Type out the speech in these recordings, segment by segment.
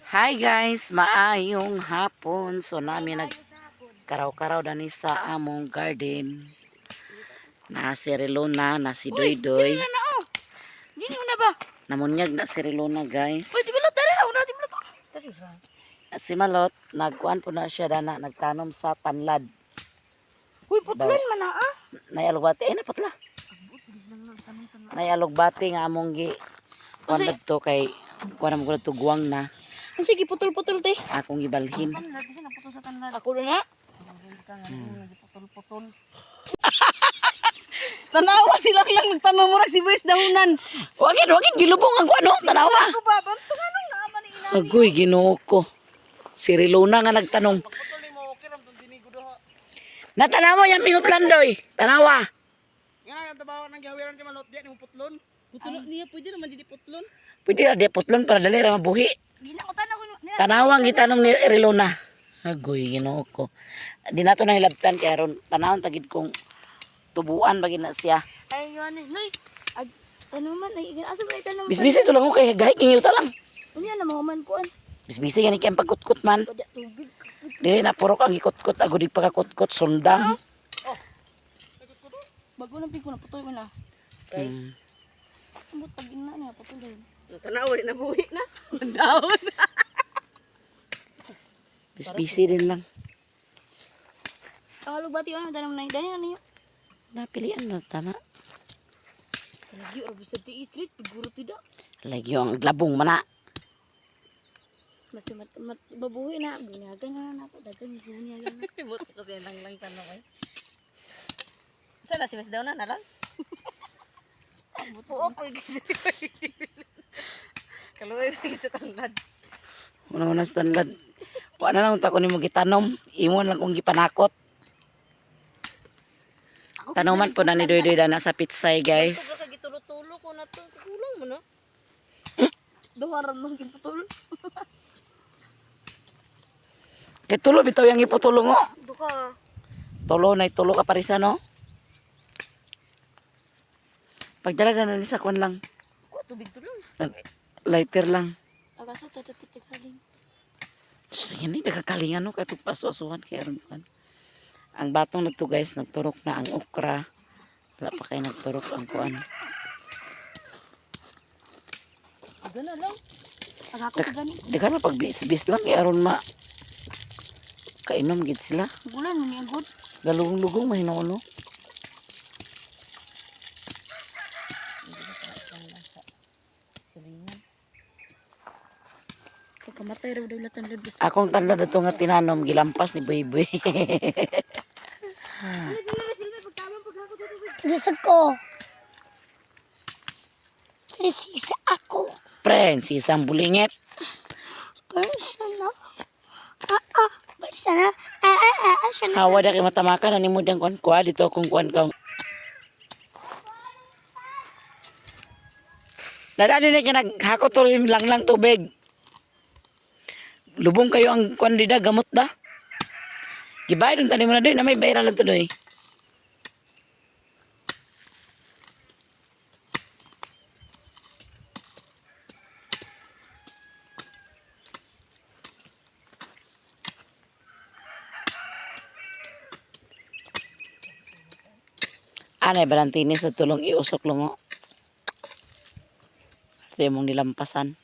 Hi guys, maayong hapon. So namin nagkaraw-karaw dani sa among garden. Na si Relona, na si Doydoy. Dili na oh. Dili na ba? Namunyag na si Relona guys. Uy, di ba tara na una di mo to. Tara ra. At si Malot, nagkuan po na siya dana, nagtanom sa tanlad. Uy, putlon man na ah. Nayalugbati, ay naputla. Nayalugbati nga among gi. Kuan to kay kuan mo ko guwang na. Sige, putol-putol te. Akong gibalhin. Ako na. Putol-putol. Tanawa sila kaya nagtanong mo si Boys dahunan. Wagid gilubong ang kuano, tanawa. Ako ba bantu anong naman ni ina. Agoy, Ginoo ko. Si Relona nga nagtanong. Putol mo okay ram tong dinigo do. Natanawa yung pinutlandoy. Tanawa. Nga tabawa nang gawiran ti malot di mo putlon. Putol niya pwede naman di putlon. Pwede na di putlon para dali ra mabuhi. Gina ko tanaw ko. Tanawang gitanong ni Relona. Agoy, Ginoo ko. Di nato nang hilabtan kaya ron tanawon tagid kong tubuan bagin na siya. Ay yo ani, noy. Ano man ay asa ba tanong. Bisbisi to lang ko kay gahi kinyo ta lang. Unya na mahuman kuan. Bisbisi gani kay pagkutkut man. Pada tubig. Dili na purok ang ikutkut ago di pagkutkut sundang. Bago na pig ko na putol mo na. Hmm. Ambot pag ina niya putol din. Tanawa na buhi na. Daon. Bisbisi din lang. Ang bati ano tanong na dani ano yun. Napilian na tana. Lagi or bisa di street siguro tidak. Lagi yung labong mana. Mas babuhi na ginyagan na ako dagan niya lang. Buto kasi lang tanong ay. Sana si Boys dahunan na lang. Buto ako. Kaluoy sa tanglad. Una-una sa tanlad. Wa na lang ta ko nimo gitanom. Imo lang kong gipanakot. Tanoman po na ni Doydoy na sa pitsay guys. Sa gitulo-tulo ko na to. Kulang mo no. Duharan man putol. Kay tulo bitaw yang iputulong mo. Duka. Tulo na tulo ka parisa no. Pagdala na ni sa kwan lang. Ko tubig tulong. Lighter lang. Agasa tatapitik saling. Sige ni nagkakalingan no katong paso-asuhan kay aron kan. Ang batong nagto guys nagturok na ang okra. Wala pa kay nagturok ang kuan. Aga na lang. Aga ako ka gani. Deka na pag bis lang kay aron ma kainom gid sila. Gulan mo niya good. Galugong-lugong mahinaulo. Kamatay raw daw latan lubis. Akong tanda dato nga tinanom gilampas ni Boyboy. Lisag ko. Lisisa ako. Friend, si isang bulingit. Persona. Persona. Hawa da kay matamakan ani mo dang kuan kwa dito akong kuan ka. Dada din ka naghakot to lang tubig. Lubong kayo ang kuan dida gamot da. Gibayad ang tanim mo na doy na may bayaran lang to doy. Anay balantini sa tulong iusok lungo. Sa imong nilampasan.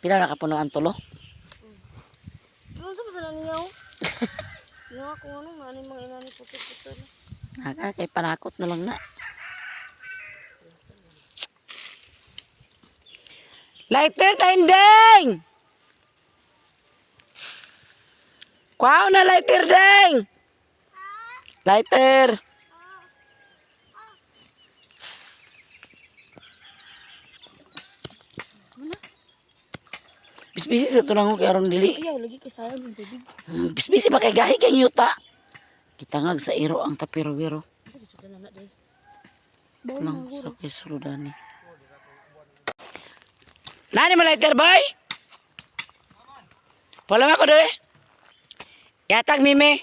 Pila na kapuno ang tulo? Ano sa masala niyaw? Niyaw ako ano nga ni mga inani puto-puto. Naka kay panakot na lang na. Lighter tinding! Kuha na lighter ding! Lighter! Bisbisi sa tunang kay aron dili. Ayaw lagi kay sayang ng tubig. Bisbisi ba kay gahi kay yuta. Kitangag sa iro ang tapiro-wiro. Bawal Nang na sa kisuludani. Nani mo lighter boy? Wala ako doy. Yatag mime.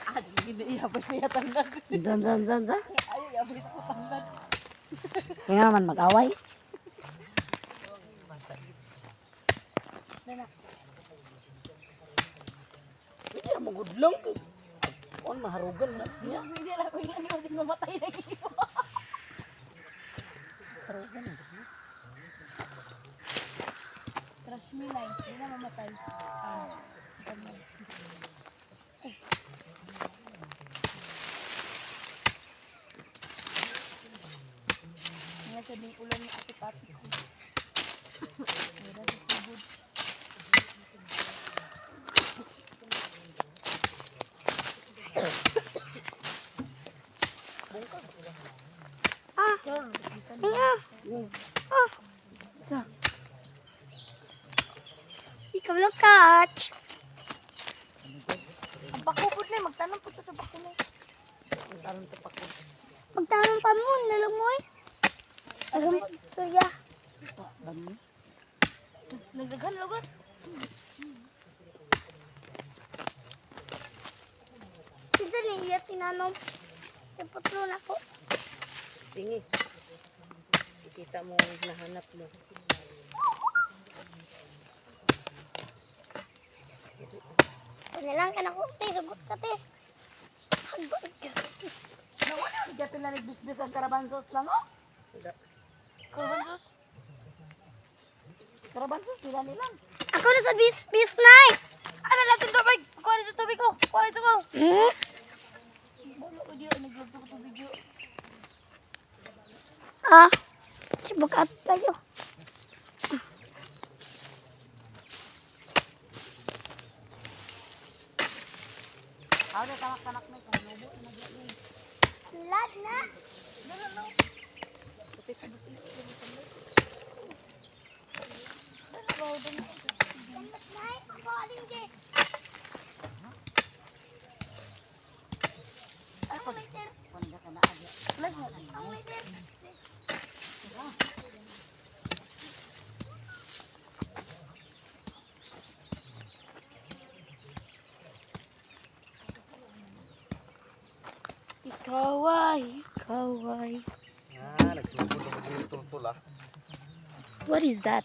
Ah, Hindi iyabay niya tandag. Dan. Ay, iyabay ko tandag. Kaya naman mag-away. Hindi na magudlong. Kung maharugan na siya. Hindi na ko yan yung din mamatay na iyo. Harugan na siya. Trust me na, hindi na mamatay. Nga sabing ulan ni ati-ati ko. Mira sa sibod. Ikaw lang catch. Ang bako po na, magtanong po sa bako na. Tarong tapak ko. Magtanong pa mo, nalumoy. Alam mo, Surya. Dami. Nagdaghan lugot. Sida niya tinanom. Naputlo na ko. Tingi. Ikita mo ang nahanap mo. Panilang ka na ko. Te, sugot ka te. Hagod ka. Nawala, hindi pila nagbisbis ang karabansos lang, oh. Karabansos? Karabansos, pila nilang. Ako na sa bis night. Ano natin tubig? Kuha nito tubig ko. Kuha nito ko. Bolo ko diyo, nag-vlog ko ito video. Ah, sibukat tayo. Ako na tamak-tamak na ito. Lad na. Night, ako aling di. Ang liter. Panda ka na agad. Ang liter. Ikaw ay. Nagsulpot ang magulitol ah. What is that?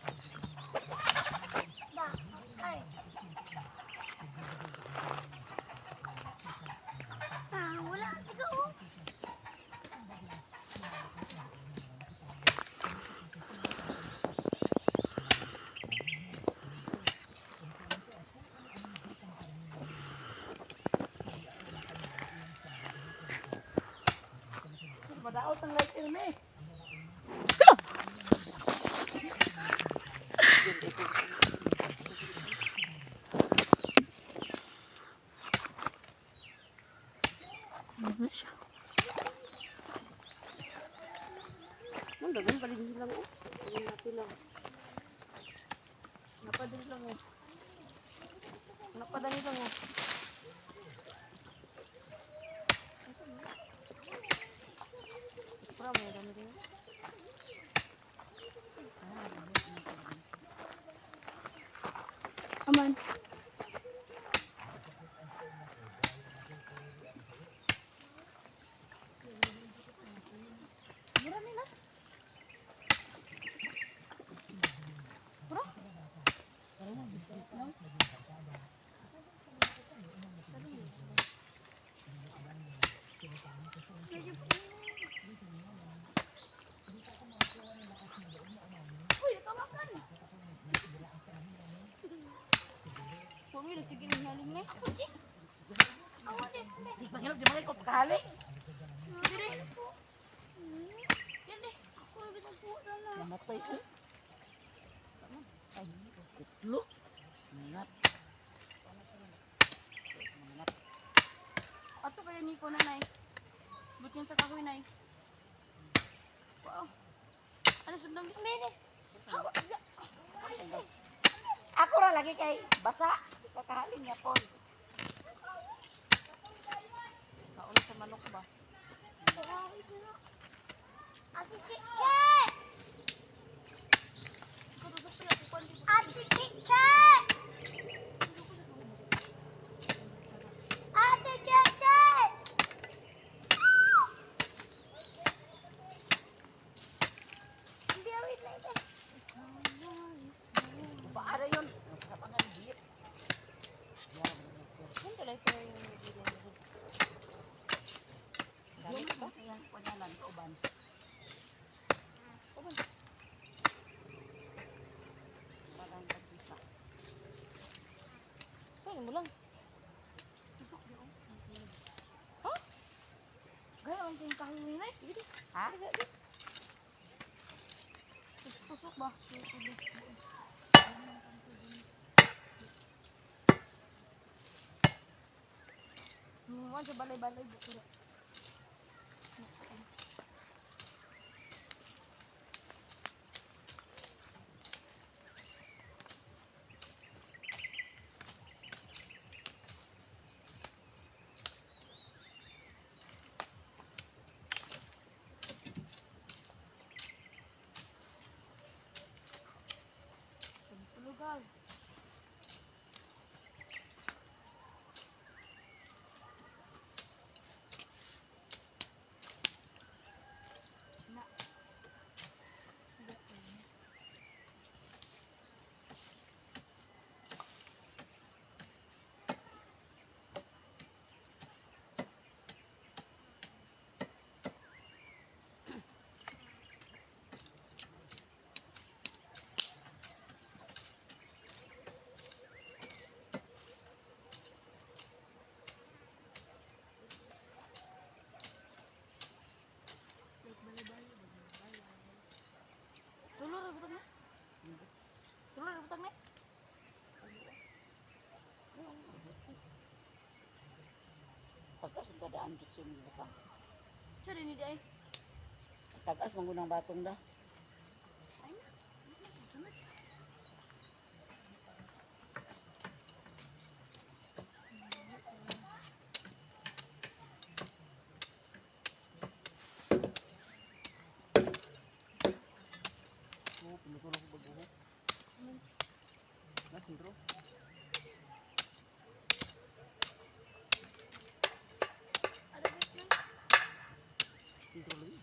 Wala. Ikaw. Madaot ang light ilme. Ang dagan pa din lang oh. Ang natin lang. Napadali lang oh. Napadali lang oh. Pura mo yan dami rin. Aman. Pumi na sige ng haling na. Di magilap di mga ikot kahali. Namatay ko. Ay, kutlo. Nat. Ato kaya Nico na nay. But yung sa kahoy nay. Wow. Ano sundang bini? Ako ra lagi kay basa. Di ka kahalin niya po. Kauna sa manok ba? Ate Chiche! Ate Chiche! Ate Chiche! Uban. Uban. Parang pag-isa. Ano mo lang? Ha? Gaya ang tingin kahoy ni Nay. Sige. Ha? Tusok ba? Ano balay-balay buko. Lugar. Tulur ang butang na? Tulur ang butang na? Tagas ang dadaan dito sa mga batang. Siya din hindi ay. Tagas mangunang batong da. Pinutulong ko bago. Nasintro. Sintro lagi.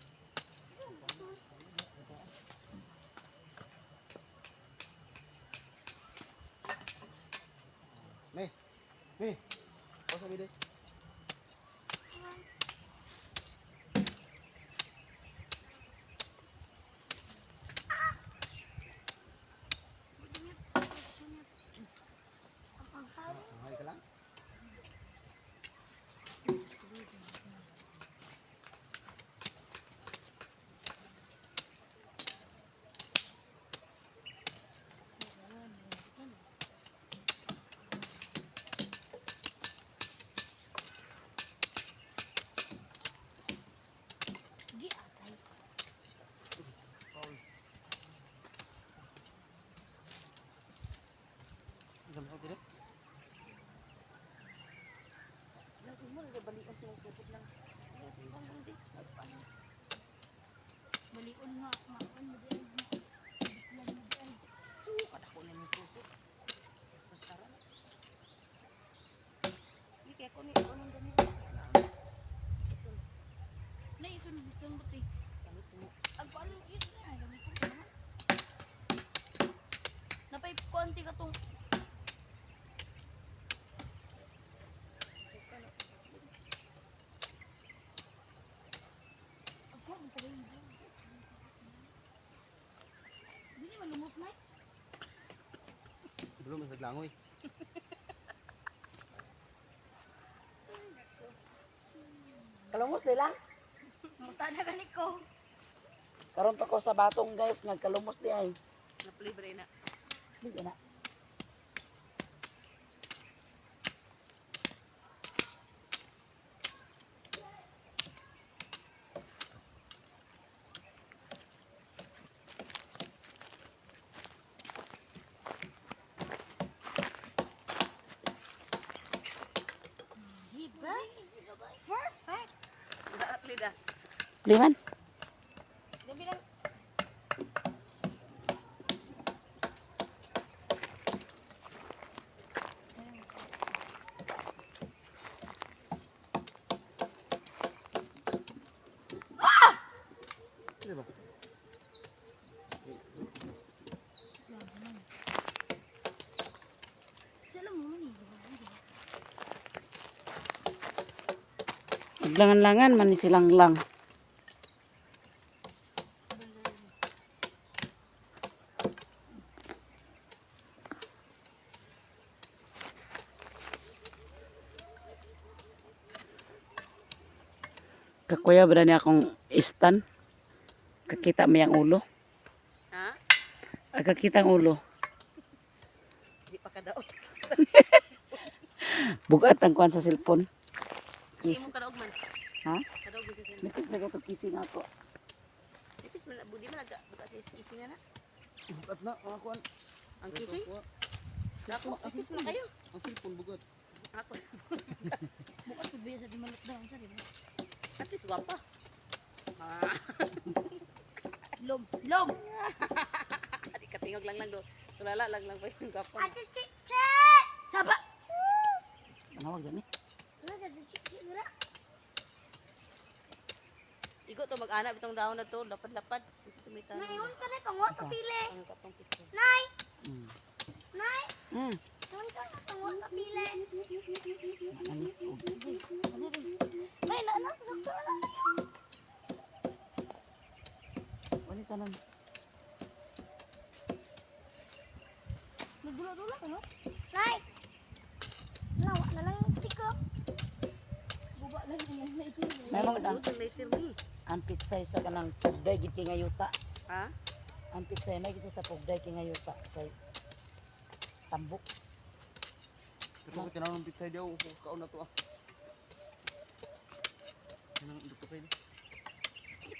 Nih. Nih. Kau sabi deh. Hai ka lang. Di atay. Paul. Jam ko deh. Lagi mo nagabalikan sa pupot lang. Balikan nga. Makan mo din. Biglan mo din. Kadako na yung puso. Hindi kaya ko ni ako nang ganito. Nay, isunod dito ang buti. Ang paano ito na? Gamit ko na. Napay konti ka tong ako, ang tagay mo. Hindi malumot na. Belum masih langoy. Kalumos nila. Muta na galit ko. Karon pa ko sa batong guys, nagkalumos di ay. Naplibre na. Hindi na. Diba? Perfect. Naplida. Liman. Dami lang. Di ba? Sila mo man eh. Maglangan-langan man ni silang lang. Kakuya ba niya akong istan? Kakita mo yung ulo? Ha? Kakita ang ulo. Di pa kadaog. Bugat ang kuhan sa cellphone. Di Kis. mo kadaog man. Ha? Kadaog din siya. Nipis na gato kissing ako. Ipis man budi man naga buka sa kissing na. Bukat na, mga kuhan. Ang kissing? Ako, ipis man kayo. Ang cellphone bugat. Ako. Bukas ko biya sa dimalot daw sa diba? At least wapa. Ah, Lom. Lom. adi katingog lang do. Tulala lang ba yung gapon. Ate Chiche! Saba! Anawag yan eh. Ano sa Chiche? Wala. Igo to mag-ana bitong dahon na to, lapad-lapad. Ito tumitan. Naiwan ka na kung wala pili. Ang kapang picture. Nay! Mm. Nay! Mm. Naiwan ka na kung wala pili. Ano? Nay, nanak, doktor na kayo. Wali tanan. Nagdula-dula ka, no? Nay! Nawa na lang yung stick ko. Buba lang yung may itin. May mga Ano tong later ni? ang pitsay sa kanang pugday giti nga yuta. Ha? Ang pitsay na giti sa pugday nga yuta kay tambok. Ito ko tinanong pizza daw. Kaon na to ah. Yan ang dito kayo.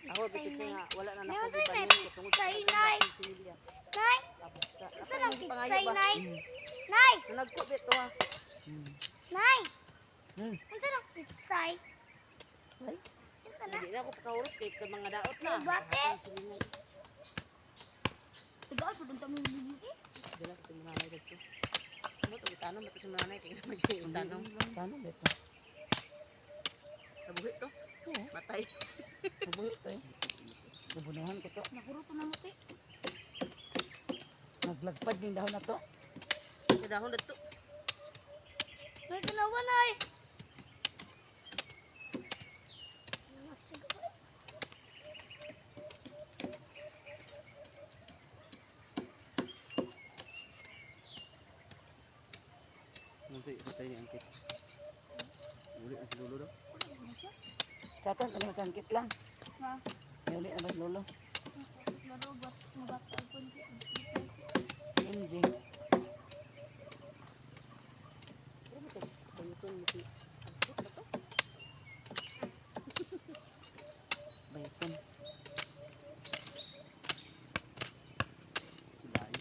Ako bikit nga wala na Meron nako sa'yo, gibanin Nay. tungod Sa inay. similya. Nay! Tapos Isa lang pangayo pitsay, ba? Nay! Nay! Nagkubit to ha. Nay! Hmm. Ano lang pitsay? Ay. Isa na. Hindi na ako pakahurot kay ka mga daot na. May bate. Ang silingan. Tigaan po dun kami liliti. Dala sa mga nanay dito. Ano to itanong ba to sa mga nanay kay naman siya itanong. Paano beto? Nabuhi to. Oo. Matay. Mabuhi to eh. Bubunuhan ko to. Nakuruto na muti. Naglagpad yung dahon na to. Sa dahon na to. Nay, tanawa, Nay! Nanti patay ni Angkit. Uli ang si Lolo daw. Satan, ano masangkit lang. Ha? May uli na ba si lolo? Laro, mabatal po. MJ. Pangutong mo si Abot na to. Bayton. Silay.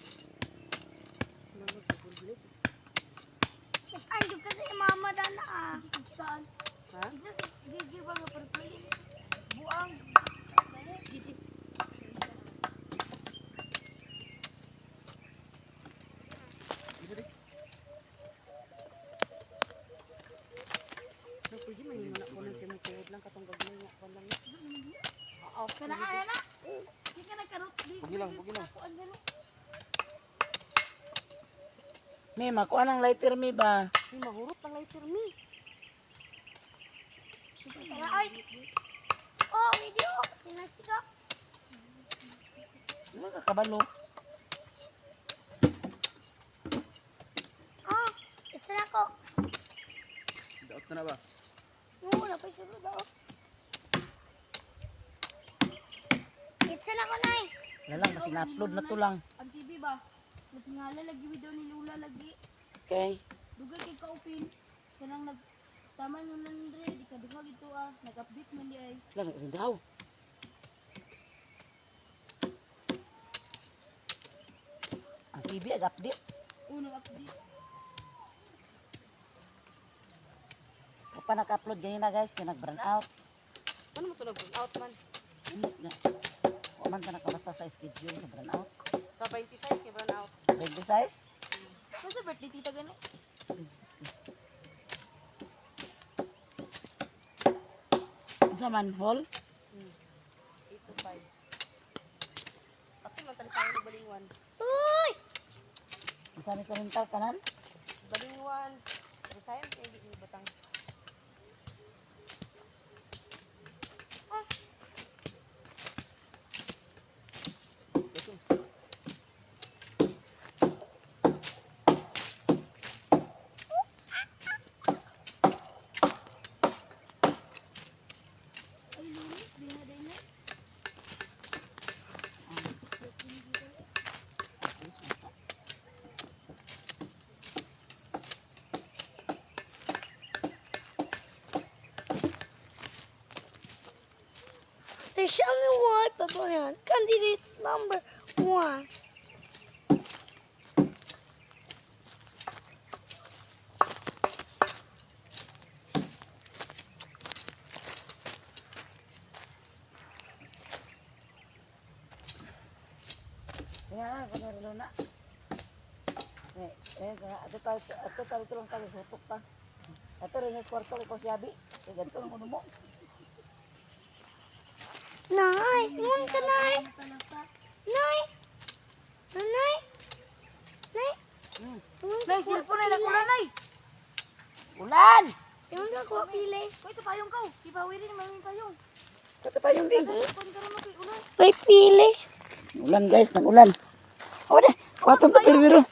Nangod sa bulbulit. Ay, yung kasi mama dana ah. Saan? Ha? Gigi ba nga perplay? Buang. Gigi. No, pwede man yung anak ko nang sinutuod lang katong gagmay nga ko lang. Oo, Kana ay na. Di ka nagkarot. Bugi lang, bugi lang. Kuan gano. May makuha ng lighter mi ba? Ay, mahurot ang lighter me. Kana ay. Oh, video. Sinasika. Ano ka kabalo? Oh, isa na ko. Daot na na ba? Oo, napay sulod ako. Isa na ko, Nay. Lalang, kasi na-upload na to lang. Ang TV ba? Natingala lagi video ni Lula lagi. Okay. Dugay kay kaupin. Kanang nag tama yung nandre, di ka duha gito ah. Nag-update man di ay. Lang, rin daw. Ang TV ag-update. Unang update. Pa nag-upload ganyan na guys, kaya nag-burn out. Ano mo ito nag-burn out man? Hindi na. O man ka nakabasa sa schedule sa burn out. Sa 25 kay burn out. 26? Ano sa birthday tita gani? Sa manhole? 8 to 5. Kasi man tali tayo ng balingwan. Uy! Masami sa rental kanan? Balingwan. Pero sayang kaya hindi ni batang. Officially what? Papayan. Candidate number 1. Yan, kanarilo na. Ato tayo tulong tayo, sutok ta. Ato rin yung kwarto ko si Abi. Ganito lang mo. Nay, ngon ka, Nay. Nay. Nay. Nay. Nay, cellphone na nakuha, Nay. Ulan! Ngon ka ko pili. Uy, ito payong ka. Ibawi rin naman yung payong. Ito pa yung din. Cellphone ka naman, ulan. May pili. Ulan guys, nag-ulan. O de, kwatong pa pero.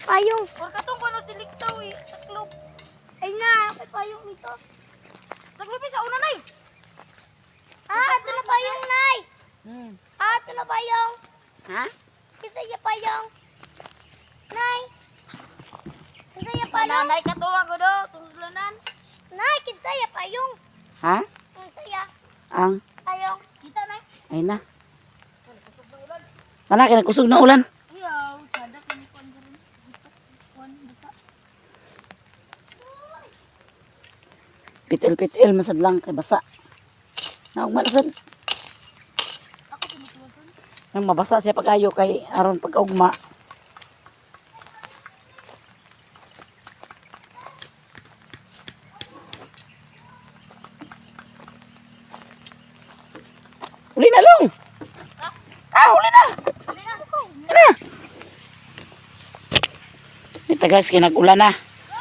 Payong. Or katong ko no siliktaw eh. Taklop. Ay na, may payong nito. Taklop sa una, Nay. Ito na payong, Nay. Ito na payong. Ha? Kita niya payong. Nay. Kita niya payong. Nanay katuwang ko do. Tunglanan. Nay, kita niya payong. Ha? Kita niya Ang, payong. Kita, Nay. ay na. Tala, kinakusog na ulan. Iyaw. Sada kami ko ang galing. Kuan, buka. Pitil-pitil, masadlang kay basa. Naugmasad. Ako tumutuwan. Nang mabasa siya pag-ayo kay aron pagkaugma. Uli na long. Uli na. Uli na. Ito guys, kinag-ulan na.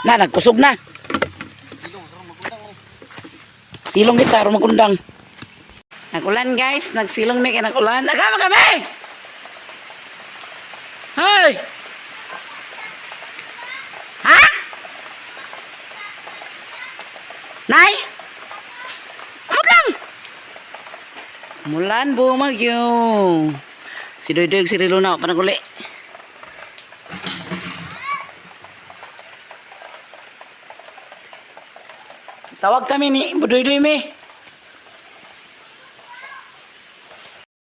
Nagkusog na. Silong kita, aron magundang. Nagulan guys, nagsilong may kinakulan. Agama kami! Hoy! Ha? Nay? Amot lang! Mulan bumagyo. Si Doydoy, si Rilo na, panaguli. Tawag kami ni Doydoy me.